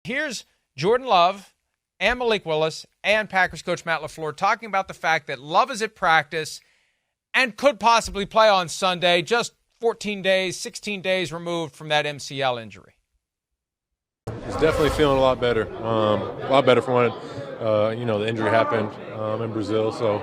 Here's Jordan Love and Malik Willis and Packers coach Matt LaFleur talking about the fact that Love is at practice and could possibly play on Sunday, just 14 days, 16 days removed from that MCL injury. He's definitely feeling a lot better for one. The injury happened in Brazil, so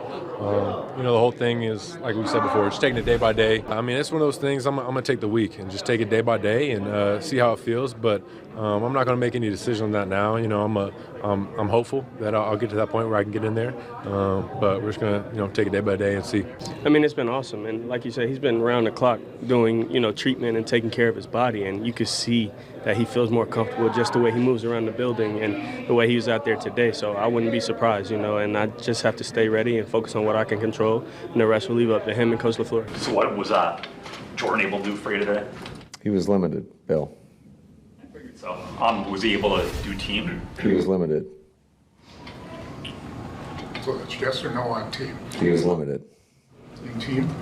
the whole thing is, like we said before, just taking it day by day. I mean, it's one of those things. I'm gonna take the week and just take it day by day and see how it feels. But I'm not gonna make any decision on that now. I'm hopeful that I'll get to that point where I can get in there. But we're just gonna take it day by day and see. I mean, it's been awesome, and like you said, he's been around the clock doing treatment and taking care of his body, and you could see that he feels more comfortable just the way he moves around the building and the way he was out there today. So I wouldn't be surprised, and I just have to stay ready and focus on what I can control, and the rest will leave up to him and Coach LaFleur. So what was Jordan able to do for you today? He was limited, Bill. So was he able to do team? He was limited. So that's yes or no on team? He was limited. Team?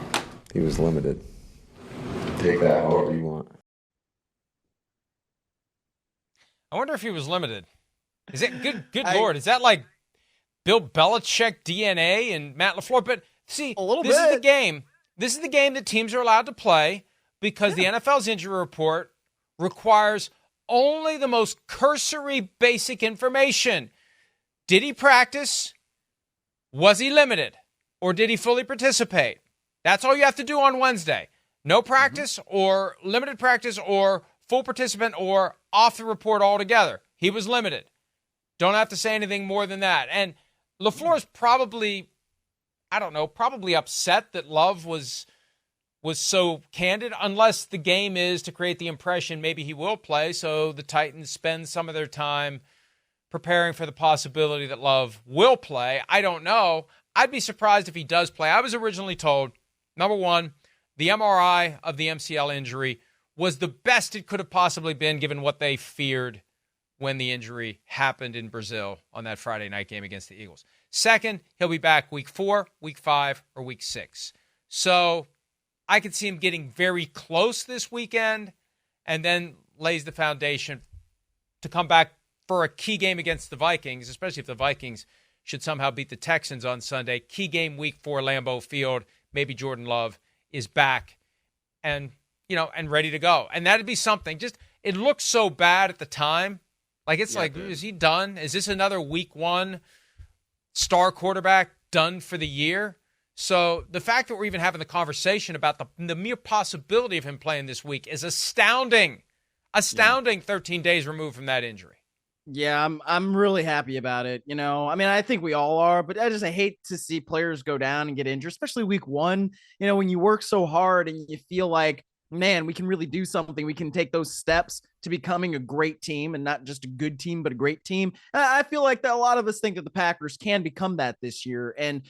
He was limited. Take that however you want. I wonder if he was limited. Is it good Lord? Is that like Bill Belichick DNA and Matt LaFleur? But see, this is the game. This is the game that teams are allowed to play because the NFL's injury report requires only the most cursory basic information. Did he practice? Was he limited? Or did he fully participate? That's all you have to do on Wednesday. No practice or limited practice or full participant or off the report altogether. He was limited. Don't have to say anything more than that. And LaFleur's probably upset that Love was so candid, unless the game is to create the impression maybe he will play, so the Titans spend some of their time preparing for the possibility that Love will play. I don't know. I'd be surprised if he does play. I was originally told, number one, the MRI of the MCL injury was the best it could have possibly been given what they feared when the injury happened in Brazil on that Friday night game against the Eagles. Second, he'll be back week 4, week 5, or week 6. So I could see him getting very close this weekend and then lays the foundation to come back for a key game against the Vikings, especially if the Vikings should somehow beat the Texans on Sunday. Key game week 4, Lambeau Field. Maybe Jordan Love is back and ready to go. And that'd be something. Just, it looked so bad at the time. Is he done? Is this another week 1 star quarterback done for the year? So the fact that we're even having the conversation about the mere possibility of him playing this week is astounding. Astounding 13 days removed from that injury. Yeah, I'm really happy about it. I think we all are, but I hate to see players go down and get injured, especially week 1, when you work so hard and you feel like, man, we can really do something. We can take those steps to becoming a great team, and not just a good team, but a great team. I feel like that a lot of us think that the Packers can become that this year. And,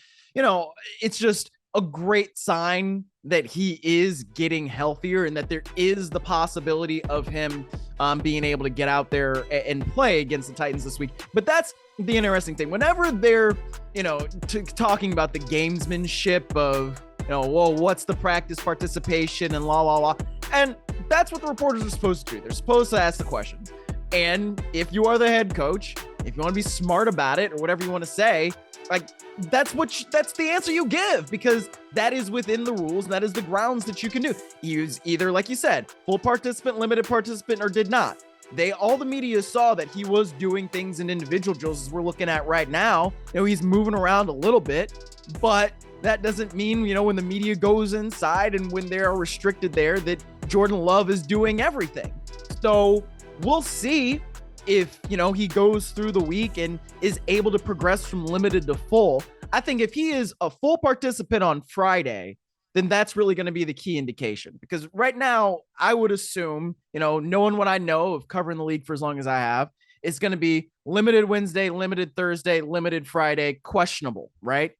it's just a great sign that he is getting healthier and that there is the possibility of him being able to get out there and play against the Titans this week. But that's the interesting thing. Whenever they're, talking about the gamesmanship of, what's the practice participation and la. And that's what the reporters are supposed to do. They're supposed to ask the questions. And if you are the head coach, if you want to be smart about it or whatever you want to say, that's the answer you give, because that is within the rules. And that is the grounds that you can do. Use either, like you said, full participant, limited participant, or did not. All the media saw that he was doing things in individual drills, as we're looking at right now. He's moving around a little bit, but that doesn't mean, when the media goes inside and when they're restricted there, that Jordan Love is doing everything. So we'll see if, he goes through the week and is able to progress from limited to full. I think if he is a full participant on Friday, then that's really going to be the key indication. Because right now, I would assume, knowing what I know of covering the league for as long as I have, it's going to be limited Wednesday, limited Thursday, limited Friday, questionable, right?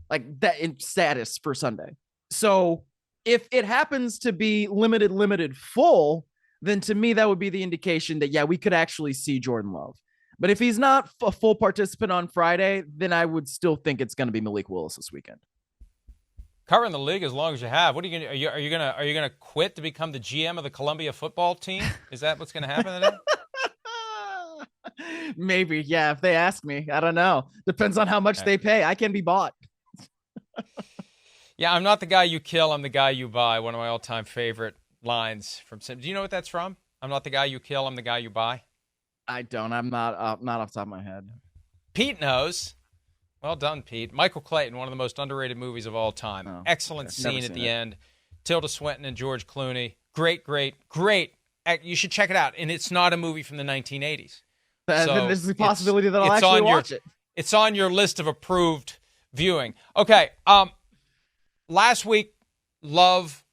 Like that in status for Sunday. So if it happens to be limited, full, then to me, that would be the indication that, yeah, we could actually see Jordan Love. But if he's not a full participant on Friday, then I would still think it's going to be Malik Willis this weekend. Covering the league as long as you have. What are you going to are you going to quit to become the GM of the Columbia football team? Is that what's going to happen today? Maybe, yeah. If they ask me, I don't know. Depends on how much they pay. I can be bought. Yeah, I'm not the guy you kill. I'm the guy you buy. One of my all-time favorite lines from Simmons. Do you know what that's from? I'm not the guy you kill. I'm the guy you buy. I don't. I'm not off the top of my head. Pete knows. Well done, Pete. Michael Clayton, one of the most underrated movies of all time. Oh, Excellent okay. Never scene at seen the it. end. Tilda Swinton and George Clooney. Great. You should check it out. And it's not a movie from the 1980s. Then So there's the possibility that I'll it's actually on watch it. It's on your list of approved viewing. Okay. Last week, Love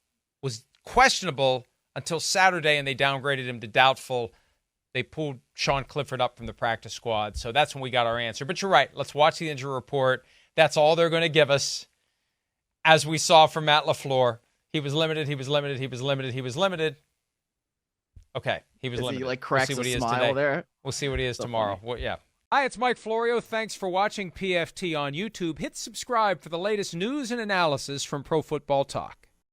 was questionable until Saturday, and they downgraded him to doubtful. They pulled Sean Clifford up from the practice squad. So that's when we got our answer. But you're right. Let's watch the injury report. That's all they're going to give us. As we saw from Matt LaFleur, he was limited. Okay, he was limited. He like cracks we'll see what a he is smile today. there. We'll see what he is tomorrow. funny. Well, yeah. Hi, it's Mike Florio. Thanks for watching PFT on YouTube. Hit subscribe for the latest news and analysis from Pro Football Talk.